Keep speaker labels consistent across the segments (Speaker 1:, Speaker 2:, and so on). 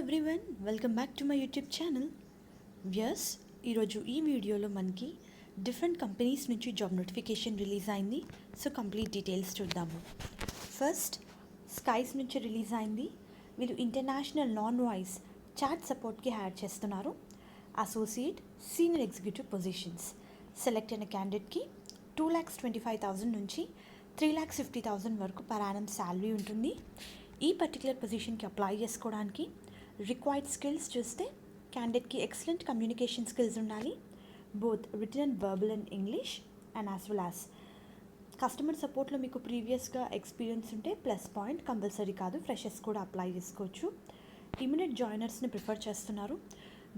Speaker 1: Everyone, welcome back to my YouTube channel. Viewers, ఈరోజు ఈ వీడియోలో మనకి డిఫరెంట్ కంపెనీస్ నుంచి జాబ్ నోటిఫికేషన్ రిలీజ్ అయింది. సో కంప్లీట్ డీటెయిల్స్ చూద్దాము. ఫస్ట్, స్కైస్ నుంచి రిలీజ్ అయింది. వీళ్ళు ఇంటర్నేషనల్ నాన్ వాయిస్ చాట్ సపోర్ట్కి హైర్ చేస్తున్నారు. Associate, senior executive positions. Select అయిన క్యాండిడేట్కి 2,25,000 నుంచి 3,50,000 వరకు పర్ యానం శాలరీ ఉంటుంది. ఈ పర్టికులర్ పొజిషన్కి అప్లై చేసుకోవడానికి రిక్వైర్డ్ స్కిల్స్ చూస్తే క్యాండిడేట్కి ఎక్సలెంట్ కమ్యూనికేషన్ స్కిల్స్ ఉండాలి, both written and verbal and English, and as well as customer సపోర్ట్లో మీకు ప్రీవియస్గా ఎక్స్పీరియన్స్ ఉంటే ప్లస్ పాయింట్, కంపల్సరీ కాదు, ఫ్రెషర్స్ కూడా అప్లై చేసుకోవచ్చు. ఇమీడియట్ జాయినర్స్ని ప్రిఫర్ చేస్తున్నారు.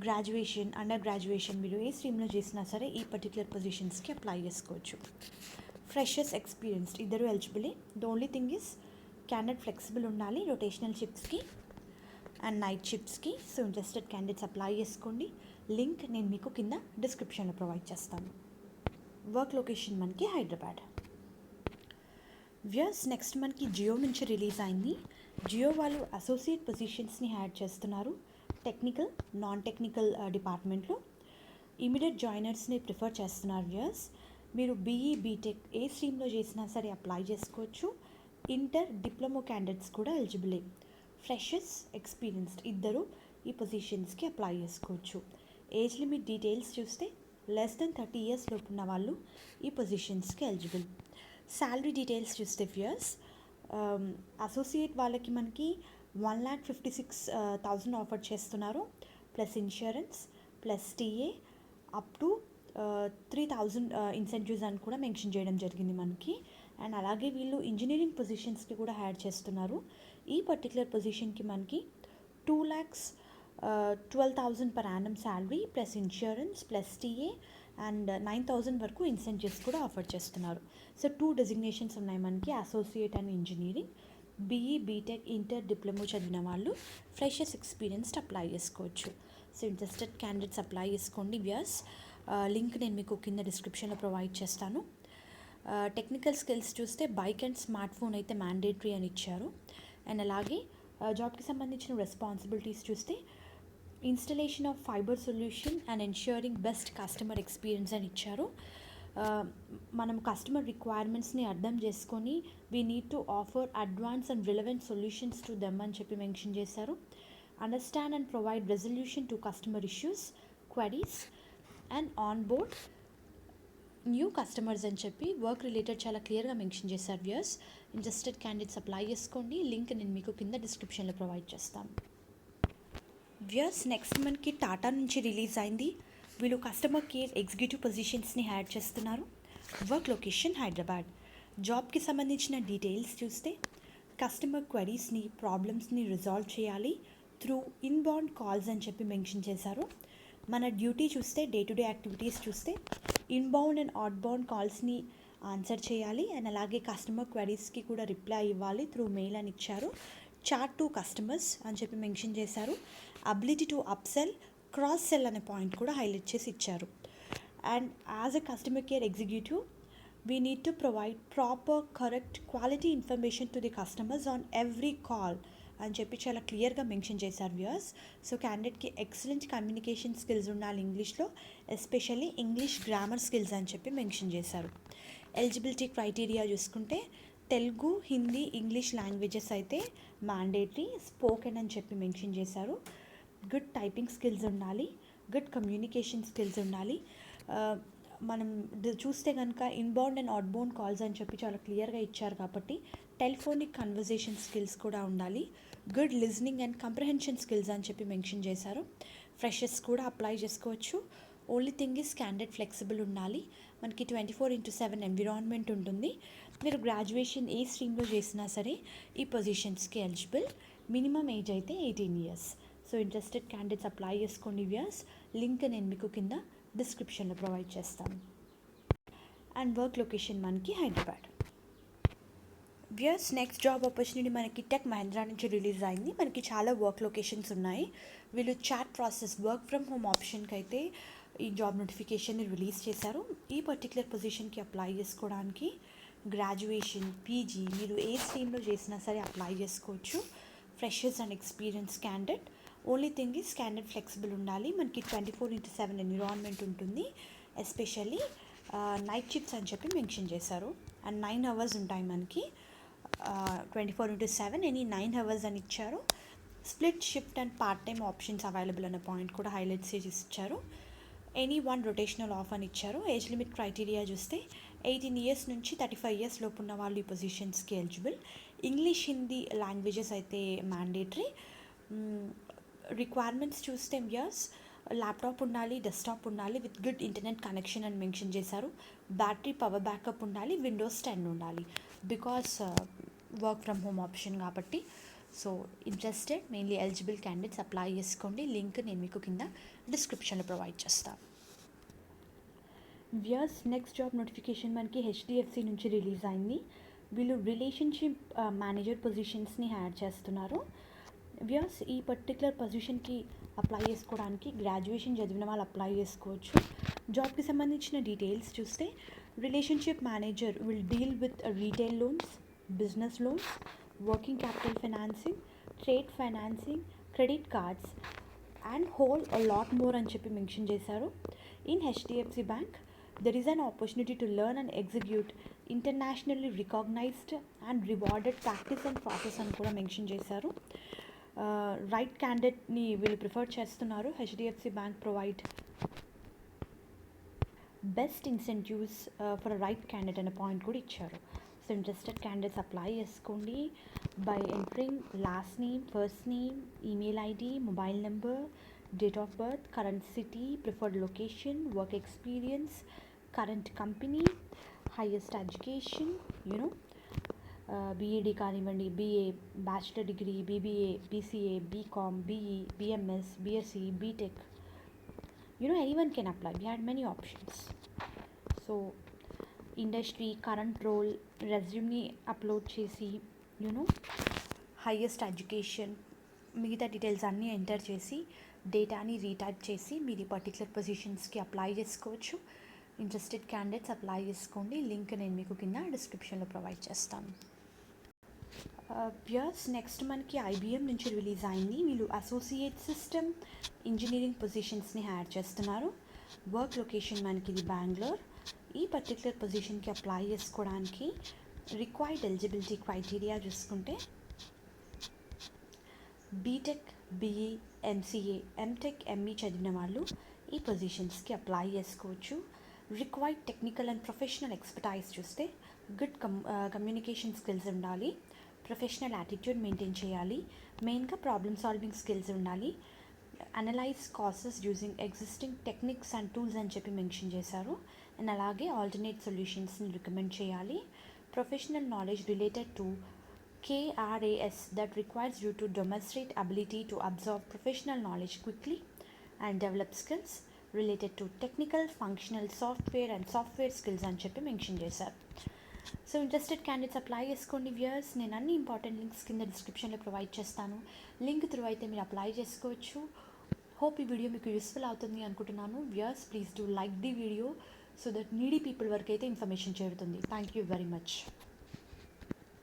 Speaker 1: గ్రాడ్యుయేషన్, అండర్ గ్రాడ్యుయేషన్ మీరు ఏ స్ట్రీమ్లో చేసినా సరే ఈ పర్టికులర్ పొజిషన్స్కి అప్లై చేసుకోవచ్చు. ఫ్రెషర్స్, ఎక్స్పీరియన్స్డ్ ఇద్దరు ఎలిజిబులే. The only thing is candidate flexible ఉండాలి రొటేషనల్ షిఫ్ట్స్కి అండ్ నైట్ షిఫ్ట్స్కి. సో ఇంట్రెస్టెడ్ క్యాండిడేట్స్ అప్లై చేసుకోండి. లింక్ నేను మీకు కింద డిస్క్రిప్షన్లో ప్రొవైడ్ చేస్తాను. వర్క్ లొకేషన్ మనకి హైదరాబాద్. వ్యూయర్స్, నెక్స్ట్ మనకి జియో నుంచి రిలీజ్ అయింది. జియో వాళ్ళు అసోసియేట్ పొజిషన్స్ని యాడ్ చేస్తున్నారు. టెక్నికల్, నాన్ టెక్నికల్ డిపార్ట్మెంట్లో ఇమీడియట్ జాయినర్స్ని ప్రిఫర్ చేస్తున్నారు. వ్యూయర్స్, మీరు బీఈ, బీటెక్ ఏ స్ట్రీమ్లో చేసినా సరే అప్లై చేసుకోవచ్చు. ఇంటర్, డిప్లొమా క్యాండిడేట్స్ కూడా ఎలిజిబులే. ఫ్రెషర్స్, ఎక్స్పీరియన్స్డ్ ఇద్దరు ఈ పొజిషన్స్కి అప్లై చేసుకోవచ్చు. ఏజ్ లిమిట్ డీటెయిల్స్ చూస్తే లెస్ దెన్ 30 years లోపు ఉన్న వాళ్ళు ఈ పొజిషన్స్కి ఎలిజిబుల్. శాలరీ డీటెయిల్స్ చూస్తే వ్యూయర్స్, అసోసియేట్ వాళ్ళకి మనకి 1,56,000 ఆఫర్ చేస్తున్నారు, plus insurance, plus TA, up to 3,000 incentives అని కూడా మెన్షన్ చేయడం జరిగింది మనకి. అండ్ అలాగే వీళ్ళు ఇంజనీరింగ్ పొజిషన్స్కి కూడా యాడ్ చేస్తున్నారు. ఈ పర్టికులర్ పొజిషన్కి మనకి 2,12,000 per annum salary, plus insurance, plus TA and 9,000 వరకు ఇన్సెంటివ్స్ కూడా ఆఫర్ చేస్తున్నారు. సో 2 డెసిగ్నేషన్స్ ఉన్నాయి మనకి, associate and engineering. BE, BTech, inter, diploma చదివిన వాళ్ళు ఫ్రెషర్స్, ఎక్స్పీరియన్స్డ్ అప్లై చేసుకోవచ్చు. సో ఇంట్రెస్టెడ్ క్యాండిడేట్స్ అప్లై చేసుకోండి. వ్యూయర్స్, లింక్ నేను మీకు కింద డిస్క్రిప్షన్లో ప్రొవైడ్ చేస్తాను. టెక్నికల్ స్కిల్స్ చూస్తే బైక్ అండ్ స్మార్ట్ ఫోన్ అయితే మ్యాండేటరీ అని ఇచ్చారు. అండ్ అలాగే జాబ్కి సంబంధించిన రెస్పాన్సిబిలిటీస్ చూస్తే installation of fibre solution and ensuring best customer experience అని ఇచ్చారు. మనం కస్టమర్ రిక్వైర్మెంట్స్ని అర్థం చేసుకొని we need to offer advance and relevant solutions to them అని చెప్పి మెన్షన్ చేశారు. Understand and provide resolution to customer issues, queries and on board new customers అని చెప్పి వర్క్ రిలేటెడ్ చాలా క్లియర్గా మెన్షన్ చేశారు. వ్యూయర్స్, ఇంట్రెస్టెడ్ క్యాండిడేట్స్ అప్లై చేసుకోండి. Link నేను మీకు కింద డిస్క్రిప్షన్లో ప్రొవైడ్ చేస్తాను. వ్యూయర్స్, నెక్స్ట్ మనకి టాటా నుంచి రిలీజ్ అయింది. వీళ్ళు కస్టమర్ కేర్ ఎగ్జిక్యూటివ్ పొజిషన్స్ని యాడ్ చేస్తున్నారు. Work location Hyderabad. జాబ్కి సంబంధించిన డీటెయిల్స్ చూస్తే కస్టమర్ క్వరీస్ని, ప్రాబ్లమ్స్ని రిజాల్వ్ చేయాలి త్రూ ఇన్బౌండ్ కాల్స్ అని చెప్పి మెన్షన్ చేశారు. మన డ్యూటీ చూస్తే డే టు డే యాక్టివిటీస్ చూస్తే ఇన్బౌండ్ అండ్ అవుట్బౌండ్ కాల్స్ని ఆన్సర్ చేయాలి అండ్ అలాగే కస్టమర్ క్వరీస్కి కూడా రిప్లై ఇవ్వాలి త్రూ మెయిల్ అని ఇచ్చారు. చాట్ టు కస్టమర్స్ అని చెప్పి మెన్షన్ చేశారు. Ability to upsell, cross sell అనే పాయింట్ కూడా హైలైట్ చేసి ఇచ్చారు. And as a customer care executive we need to provide proper, correct, quality information to the customers on every call అని చెప్పి చాలా క్లియర్గా మెన్షన్ చేశారు. వ్యూయర్స్, సో క్యాండిడేట్కి ఎక్సలెంట్ కమ్యూనికేషన్ స్కిల్స్ ఉండాలి ఇంగ్లీష్లో, ఎస్పెషల్లీ ఇంగ్లీష్ గ్రామర్ స్కిల్స్ అని చెప్పి మెన్షన్ చేశారు. ఎలిజిబిలిటీ క్రైటీరియా చూసుకుంటే తెలుగు, హిందీ, ఇంగ్లీష్ లాంగ్వేజెస్ అయితే మ్యాండేటరీ, స్పోకెన్ అని చెప్పి మెన్షన్ చేశారు. గుడ్ టైపింగ్ స్కిల్స్ ఉండాలి, గుడ్ కమ్యూనికేషన్ స్కిల్స్ ఉండాలి. మనం చూస్తే కనుక ఇన్బౌండ్ అండ్ అవుట్బౌండ్ కాల్స్ అని చెప్పి చాలా క్లియర్గా ఇచ్చారు కాబట్టి టెలిఫోనిక్ కన్వర్జేషన్ స్కిల్స్ కూడా ఉండాలి. Good listening and comprehension skills అని చెప్పి మెన్షన్ చేశారు. ఫ్రెషర్స్ కూడా అప్లై చేసుకోవచ్చు. Only thing is candidate flexible ఉండాలి. మనకి 24/7 ఎన్విరాన్మెంట్ ఉంటుంది. మీరు గ్రాడ్యుయేషన్ ఏ స్ట్రీమ్లో చేసినా సరే ఈ పొజిషన్స్కి ఎలిజిబుల్. మినిమం ఏజ్ అయితే 18 years. So interested candidates apply చేసుకోండి. వ్యూయర్స్, లింక్ నేను మీకు కింద డిస్క్రిప్షన్లో ప్రొవైడ్ చేస్తాను. అండ్ వర్క్ లొకేషన్ మనకి Hyderabad. Viewers, next job opportunity మనకి టెక్ మహీంద్రా నుంచి రిలీజ్ అయింది. మనకి చాలా వర్క్ లొకేషన్స్ ఉన్నాయి. వీళ్ళు chat process, work from home ఆప్షన్కి అయితే ఈ జాబ్ నోటిఫికేషన్ని రిలీజ్ చేశారు. ఈ పర్టికులర్ పొజిషన్కి అప్లై చేసుకోవడానికి గ్రాడ్యుయేషన్, పీజీ మీరు ఏ స్ట్రీమ్లో చేసినా సరే అప్లై చేసుకోవచ్చు. Freshers and experience candidate only thing is candidate flexible ఉండాలి. మనకి 24/7 ఎన్విరాన్మెంట్ ఉంటుంది. ఎస్పెషల్లీ నైట్ షిఫ్ట్స్ అని చెప్పి మెన్షన్ చేశారు. అండ్ 9 hours ఉంటాయి మనకి. 24/7 ఎనీ 9 hours అని ఇచ్చారు. Split shift and part time options available అనే పాయింట్ కూడా హైలైట్ చేసి ఇచ్చారు. ఎనీ 1 రొటేషనల్ ఆఫ్ అని ఇచ్చారు. ఏజ్ లిమిట్ క్రైటీరియా చూస్తే 18 years నుంచి 35 years లోపు ఉన్న వాళ్ళు ఈ పొజిషన్స్కి ఎలిజిబుల్. ఇంగ్లీష్, హిందీ లాంగ్వేజెస్ అయితే మ్యాండేటరీ. రిక్వైర్మెంట్స్ చూస్తే ఇయర్స్ ల్యాప్టాప్ ఉండాలి, డెస్క్టాప్ ఉండాలి విత్ గుడ్ ఇంటర్నెట్ కనెక్షన్ అని మెన్షన్ చేశారు. బ్యాటరీ పవర్ బ్యాకప్ ఉండాలి, విండోస్ 10 ఉండాలి. Because work from home option కాబట్టి. So interested mainly eligible candidates apply చేసుకోండి. లింక్ నేను మీకు కింద డిస్క్రిప్షన్లో ప్రొవైడ్ చేస్తాను. వ్యూయర్స్, నెక్స్ట్ జాబ్ నోటిఫికేషన్ మనకి హెచ్డిఎఫ్సి నుంచి రిలీజ్ అయింది. వీళ్ళు రిలేషన్షిప్ మేనేజర్ పొజిషన్స్ని యాడ్ చేస్తున్నారు. వ్యూయర్స్, ఈ పర్టికులర్ పొజిషన్కి అప్లై చేసుకోవడానికి గ్రాడ్యుయేషన్ చదివిన వాళ్ళు అప్లై చేసుకోవచ్చు. జాబ్కి సంబంధించిన డీటెయిల్స్ చూస్తే relationship manager will deal with retail loans, business loans, working capital financing, trade financing, credit cards and whole a lot more అని చెప్పి మెన్షన్ చేశారు. In HDFC bank there is an opportunity to learn and execute internationally recognized and rewarded practice and process అని కూడా mention చేశారు. Right క్యాండిడేట్ని వీళ్ళు prefer చేస్తున్నారు. HDFC bank provide best incentives for right candidate అనే పాయింట్ కూడా ఇచ్చారు. సో ఇంట్రెస్టెడ్ క్యాండిడేట్స్ అప్లై చేసుకోండి by entering last name, first name, email ID, mobile number, date of birth, current city, preferred location, work experience, current company, highest education, BEd కానివ్వండి, BA, bachelor degree, BBA, BCA, BCom, BE, BMS, BSc, BTech, anyone can apply. We had many options. So industry, current role, resume upload చేసి highest education, మిగతా details అన్నీ enter చేసి డేటాని retype చేసి మీరు ఈ particular పొజిషన్స్కి అప్లై చేసుకోవచ్చు. ఇంట్రెస్టెడ్ క్యాండిడేట్స్ అప్లై చేసుకోండి. లింక్ నేను మీకు కింద డిస్క్రిప్షన్లో ప్రొవైడ్ చేస్తాను. వ్యూయర్స్, నెక్స్ట్ మనకి ఐబిఎం నుంచి రిలీజ్ అయింది. వీళ్ళు అసోసియేట్ సిస్టమ్ ఇంజనీరింగ్ పొజిషన్స్ని యాడ్ చేస్తున్నారు. వర్క్ లొకేషన్ మనకి ఇది బెంగళూరు. ఈ పర్టికులర్ పొజిషన్కి అప్లై చేసుకోవడానికి రిక్వైర్డ్ ఎలిజిబిలిటీ క్రైటీరియా చూసుకుంటే BTech, BE, MCA, MTech, ME చదివిన వాళ్ళు ఈ పొజిషన్స్కి అప్లై చేసుకోవచ్చు. Required technical and professional expertise చూస్తే గుడ్ కమ్యూనికేషన్ స్కిల్స్ ఉండాలి, ప్రొఫెషనల్ యాటిట్యూడ్ మెయింటైన్ చేయాలి, మెయిన్గా ప్రాబ్లమ్ సాల్వింగ్ స్కిల్స్ ఉండాలి, analyse causes using existing techniques and tools అని చెప్పి మెన్షన్ చేశారు. అండ్ అలాగే ఆల్టర్నేట్ సొల్యూషన్స్ని రికమెండ్ చేయాలి. Professional knowledge related to KRAS that requires you to demonstrate ability to absorb professional knowledge quickly and develop skills related to technical, functional, software and software skills అని చెప్పి mention చేశారు. So interested candidates apply చేసుకోండి. Viewers, నేను అన్ని important links కింద డిస్క్రిప్షన్లో provide చేస్తాను. Link through అయితే మీరు అప్లై చేసుకోవచ్చు. హోప్ ఈ వీడియో మీకు యూస్ఫుల్ అవుతుంది అనుకుంటున్నాను. Viewers, please do like the video so that needy people వరకు అయితే ఇన్ఫర్మేషన్ చేరుతుంది. Thank you very much.